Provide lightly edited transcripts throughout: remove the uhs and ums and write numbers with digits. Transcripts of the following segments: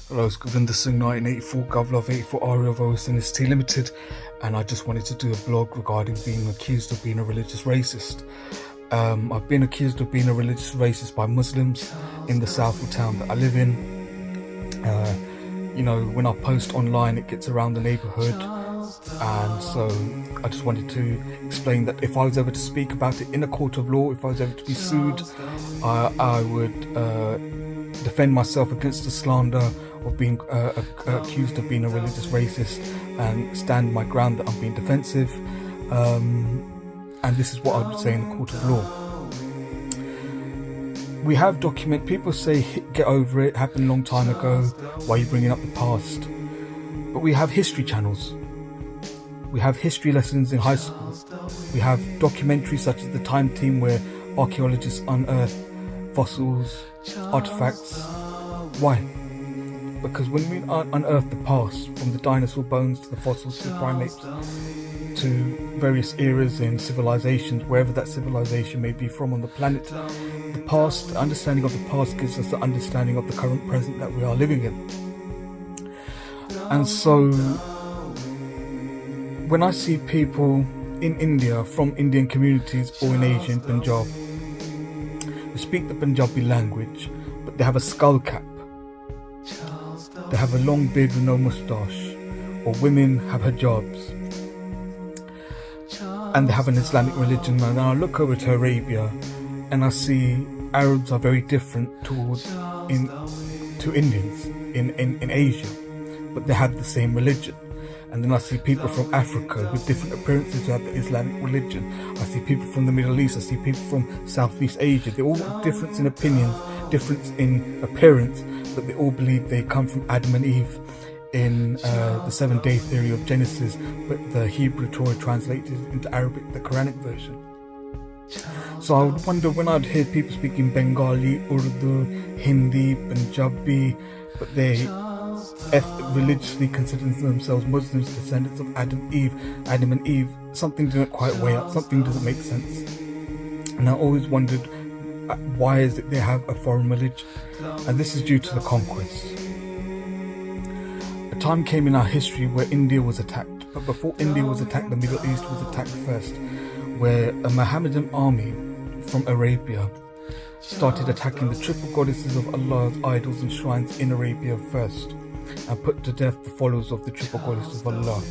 Hello, it's Govinda Singh, 1984, Governor of 84 Area of OSNST Limited, and I just wanted to do a blog regarding being accused of being a religious racist. I've been accused of being a religious racist by Muslims in the south of town that I live in. When I post online, it gets around the neighbourhood, and so I just wanted to explain that if I was ever to speak about it in a court of law, if I was ever to be sued, I would defend myself against the slander of being accused of being a religious racist and stand my ground that I'm being defensive, and this is what I would say in the court of law. We have people say get over it, happened a long time ago, why are you bringing up the past? But we have history channels, we have history lessons in high school, we have documentaries such as the Time Team where archaeologists unearth fossils, artifacts. Why? Because when we unearth the past, from the dinosaur bones to the fossils to the primates to various eras in civilizations, wherever that civilization may be from on the planet, the past, the understanding of the past gives us the understanding of the current present that we are living in. And so when I see people in India, from Indian communities or in Asia, in Punjab, who speak the Punjabi language, but they have a skull cap, they have a long beard with no moustache, or women have hijabs, and they have an Islamic religion. And I look over to Arabia and I see Arabs are very different to Indians in Asia, but they have the same religion. And then I see people from Africa with different appearances who have the Islamic religion. I see people from the Middle East, I see people from Southeast Asia. They're all different in opinions, different in appearance, but they all believe they come from Adam and Eve in the 7-day theory of Genesis, but the Hebrew Torah translated into Arabic, the Quranic version. So I would wonder when I'd hear people speaking Bengali, Urdu, Hindi, Punjabi, but they religiously considering themselves Muslims, descendants of Adam and Eve, something didn't quite weigh up, something doesn't make sense. And I always wondered, why is it they have a foreign religion? And this is due to the conquest. A time came in our history where India was attacked, but before India was attacked, the Middle East was attacked first, where a Mohammedan army from Arabia started attacking the triple goddesses of Allah's idols and shrines in Arabia first, and put to death the followers of the triple goddesses of Allah.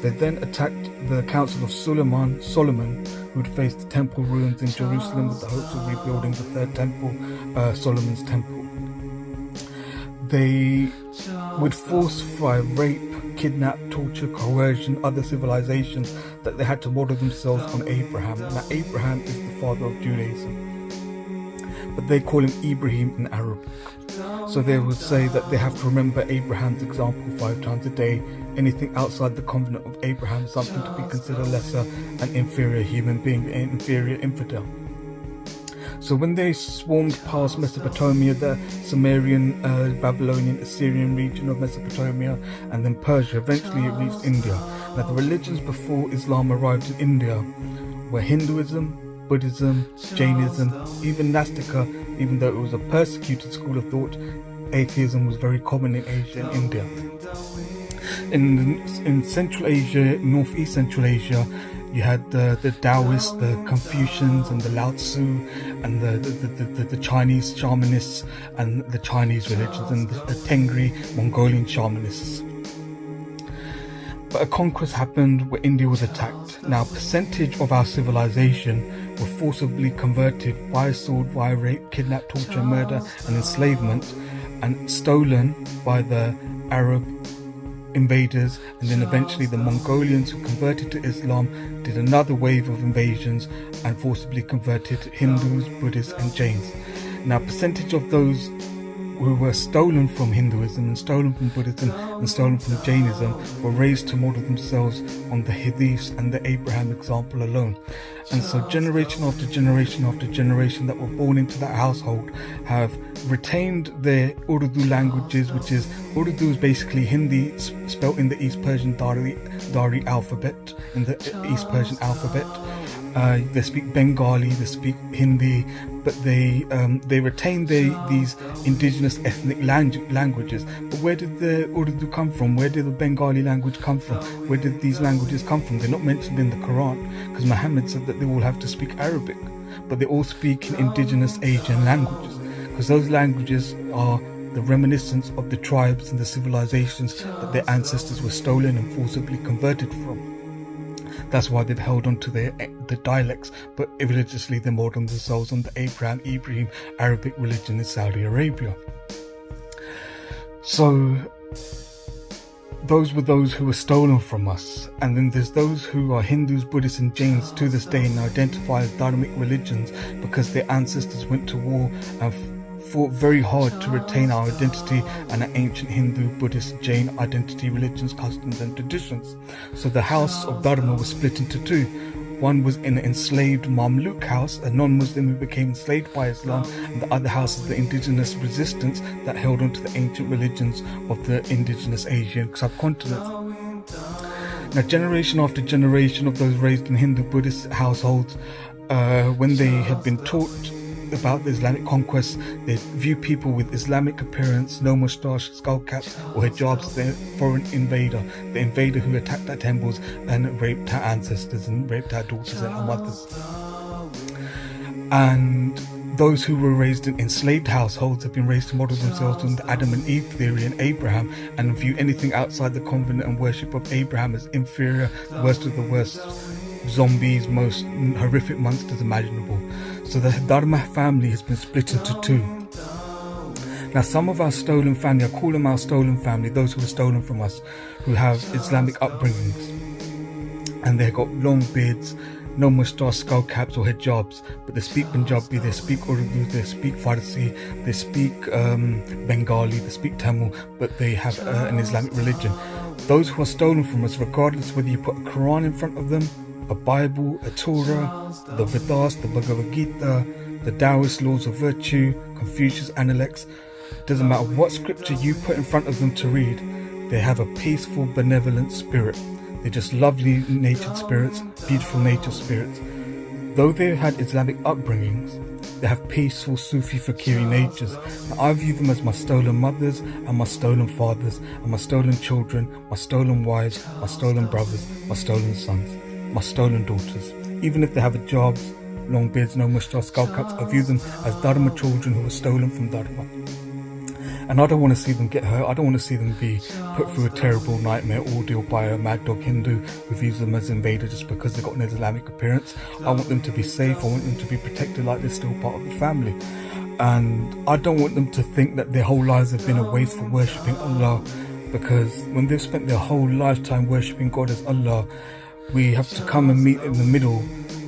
They then attacked the Council of Solomon, who had faced the temple ruins in Jerusalem with the hopes of rebuilding the third temple, Solomon's temple. They would force by rape, kidnap, torture, coercion, other civilizations that they had to model themselves on Abraham. Now Abraham is the father of Judaism, but they call him Ibrahim in Arabic. So they would say that they have to remember Abraham's example 5 times a day. Anything outside the covenant of Abraham is something to be considered lesser, an inferior human being, an inferior infidel. So when they swarmed past Mesopotamia, the Sumerian, Babylonian, Assyrian region of Mesopotamia, and then Persia, eventually it reached India. Now the religions before Islam arrived in India were Hinduism, Buddhism, Jainism, even Nastika. Even though it was a persecuted school of thought, atheism was very common in Asia and India. In Central Asia, Northeast Central Asia, you had the Taoists, the Confucians, and the Lao Tzu, and the Chinese shamanists, and the Chinese religions, and the Tengri Mongolian shamanists. But a conquest happened where India was attacked. Now, a percentage of our civilization were forcibly converted via sword, via rape, kidnap, torture, murder, and enslavement, and stolen by the Arab invaders, and then eventually the Mongolians who converted to Islam did another wave of invasions and forcibly converted Hindus, Buddhists, and Jains. Now, a percentage of those who were stolen from Hinduism and stolen from Buddhism and stolen from Jainism were raised to model themselves on the Hadiths and the Abraham example alone. And so generation after generation after generation that were born into that household have retained their Urdu languages, which is Urdu is basically Hindi spelt in the East Persian Dari alphabet, in the East Persian alphabet. They speak Bengali, they speak Hindi, but they retain these indigenous ethnic languages. But where did the Urdu come from? Where did the Bengali language come from? Where did these languages come from? They're not mentioned in the Quran, because Muhammad said that they all have to speak Arabic, but they all speak in indigenous Asian languages, because those languages are the reminiscence of the tribes and the civilizations that their ancestors were stolen and forcibly converted from. That's why they've held on to the dialects, but religiously they model themselves on the Ibrahim Arabic religion in Saudi Arabia. So those were those who were stolen from us, and then there's those who are Hindus, Buddhists and Jains to this day and identify as Dharmic religions because their ancestors went to war and fought very hard to retain our identity and our ancient Hindu, Buddhist, Jain identity, religions, customs and traditions. So the house of Dharma was split into two. One was an enslaved Mamluk house, a non-Muslim who became enslaved by Islam, and the other house is the indigenous resistance that held on to the ancient religions of the indigenous Asian subcontinent. Now, generation after generation of those raised in Hindu, Buddhist households, when they have been taught about the Islamic conquest, they view people with Islamic appearance, no moustache, skull caps or hijabs, the foreign invader, the invader who attacked our temples and raped our ancestors and raped our daughters and our mothers. And those who were raised in enslaved households have been raised to model themselves on the Adam and Eve theory and Abraham, and view anything outside the covenant and worship of Abraham as inferior, worst of the worst, zombies, most horrific monsters imaginable. So the Dharma family has been split into two. Now, some of our stolen family, I call them our stolen family, those who were stolen from us, who have Islamic upbringings, and they've got long beards, no moustache, skull caps or hijabs, but they speak Punjabi, they speak Urdu, they speak Farsi, they speak Bengali, they speak Tamil, but they have an Islamic religion. Those who are stolen from us, regardless whether you put a Quran in front of them, a Bible, a Torah, the Vedas, the Bhagavad Gita, the Taoist laws of virtue, Confucius Analects, doesn't matter what scripture you put in front of them to read, they have a peaceful, benevolent spirit. They're just lovely natured spirits, beautiful nature spirits. Though they've had Islamic upbringings, they have peaceful Sufi fakiri natures. Now, I view them as my stolen mothers and my stolen fathers and my stolen children, my stolen wives, my stolen brothers, my stolen sons, my stolen daughters. Even if they have jobs, long beards, no moustache, skull caps, I view them as Dharma children who were stolen from Dharma. And I don't want to see them get hurt. I don't want to see them be put through a terrible nightmare ordeal by a mad dog Hindu who views them as invader just because they've got an Islamic appearance. I want them to be safe. I want them to be protected like they're still part of the family. And I don't want them to think that their whole lives have been a waste for worshipping Allah, because when they've spent their whole lifetime worshipping God as Allah, we have to come and meet in the middle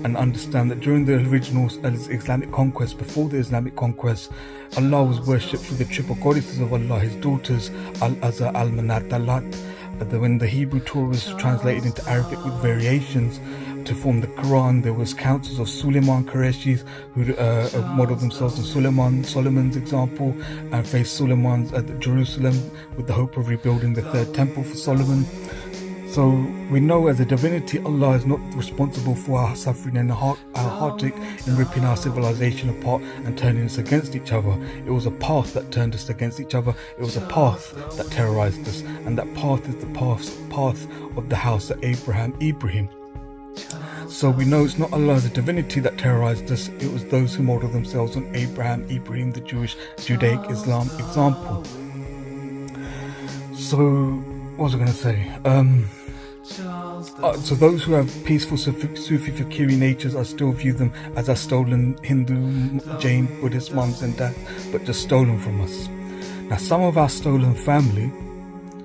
and understand that during the original Islamic conquest, before the Islamic conquest, Allah was worshipped through the triple goddesses of Allah, his daughters, Al-Azza, Al-Manat, Al-Lat. When the Hebrew Torah was translated into Arabic with variations to form the Quran, there was councils of Suleiman Qurayshis who modeled themselves on Solomon's example, and faced Solomon's at Jerusalem with the hope of rebuilding the third temple for Solomon. So we know as a divinity, Allah is not responsible for our suffering and our heartache in ripping our civilization apart and turning us against each other. It was a path that turned us against each other. It was a path that terrorized us, and that path is the path of the house of Ibrahim. So we know it's not Allah as a divinity that terrorized us. It was those who modeled themselves on Ibrahim, the Jewish, Judaic, Islam example. So what was I going to say? So those who have peaceful Sufi fakiri natures, I still view them as our stolen Hindu, Jain, Buddhist moms and dads, but just stolen from us. Now, some of our stolen family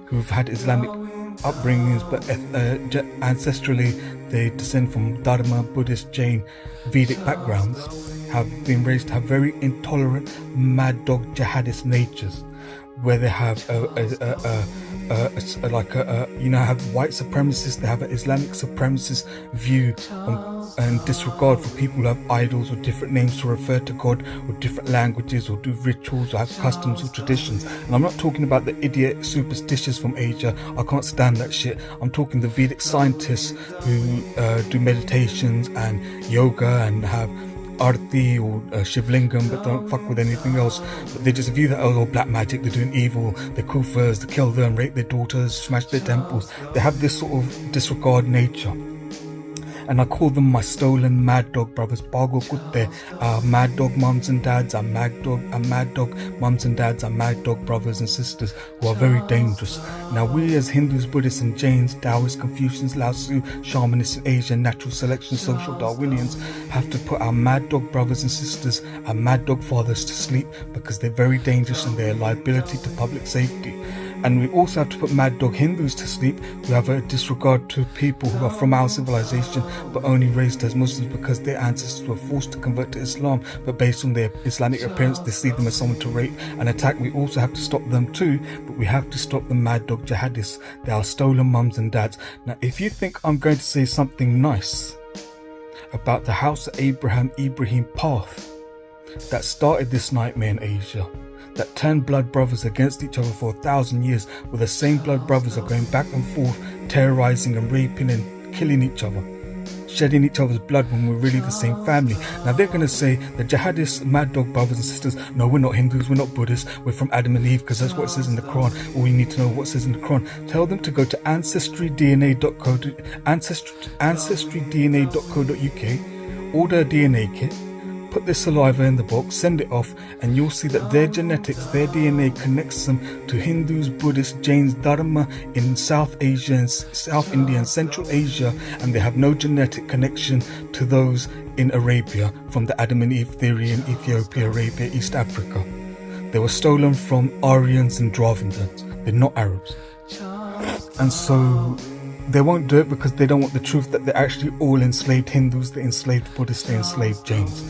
who've had Islamic upbringings, but ancestrally they descend from Dharma, Buddhist, Jain, Vedic backgrounds, have been raised to have very intolerant, mad dog jihadist natures. where they have have white supremacists, they have an Islamic supremacist view and disregard for people who have idols or different names to refer to God, or different languages, or do rituals, or have customs or traditions. And I'm not talking about the idiot superstitious from Asia. I can't stand that shit. I'm talking the Vedic scientists who do meditations and yoga and have Arti or Shivlingam, but don't fuck with anything else. But they just view that, oh, black magic, they're doing evil, they're kufars, they kill them, rape their daughters, smash their temples. They have this sort of disregard nature. And I call them my stolen mad dog brothers. Bago kutte, mad dog mums and dads, our mad dog mums and dads, our mad dog brothers and sisters who are very dangerous. Now we as Hindus, Buddhists and Jains, Taoists, Confucians, Lao Tzu, shamanists in Asia, natural selection, social Darwinians have to put our mad dog brothers and sisters, our mad dog fathers to sleep, because they're very dangerous and they're a liability to public safety. And we also have to put mad dog Hindus to sleep, who have a disregard to people who are from our civilization but only raised as Muslims because their ancestors were forced to convert to Islam, but based on their Islamic appearance they see them as someone to rape and attack. We also have to stop them too, but we have to stop the mad dog jihadists. They are stolen mums and dads. Now if you think I'm going to say something nice about the House of Ibrahim path that started this nightmare in Asia, that turned blood brothers against each other for 1,000 years, where the same blood brothers are going back and forth, terrorizing and raping and killing each other, shedding each other's blood when we're really the same family. Now they're going to say, the jihadist mad dog brothers and sisters, no, we're not Hindus, we're not Buddhists, we're from Adam and Eve, because that's what it says in the Quran. All you need to know what it says in the Quran. Tell them to go to ancestrodna.co.uk, order a DNA kit, put their saliva in the box, send it off, and you'll see that their genetics, their DNA connects them to Hindus, Buddhists, Jains, Dharma in South Asia and South India and Central Asia, and they have no genetic connection to those in Arabia, from the Adam and Eve theory in Ethiopia, Arabia, East Africa. They were stolen from Aryans and Dravidians. They're not Arabs. And so they won't do it because they don't want the truth that they're actually all enslaved Hindus, they're enslaved Buddhists, they're enslaved Jains.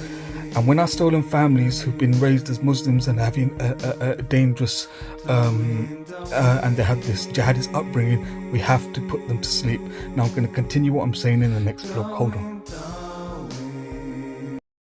And when our stolen families who've been raised as Muslims and having a dangerous and they have this jihadist upbringing, we have to put them to sleep. Now I'm going to continue what I'm saying in the next blog. Hold on.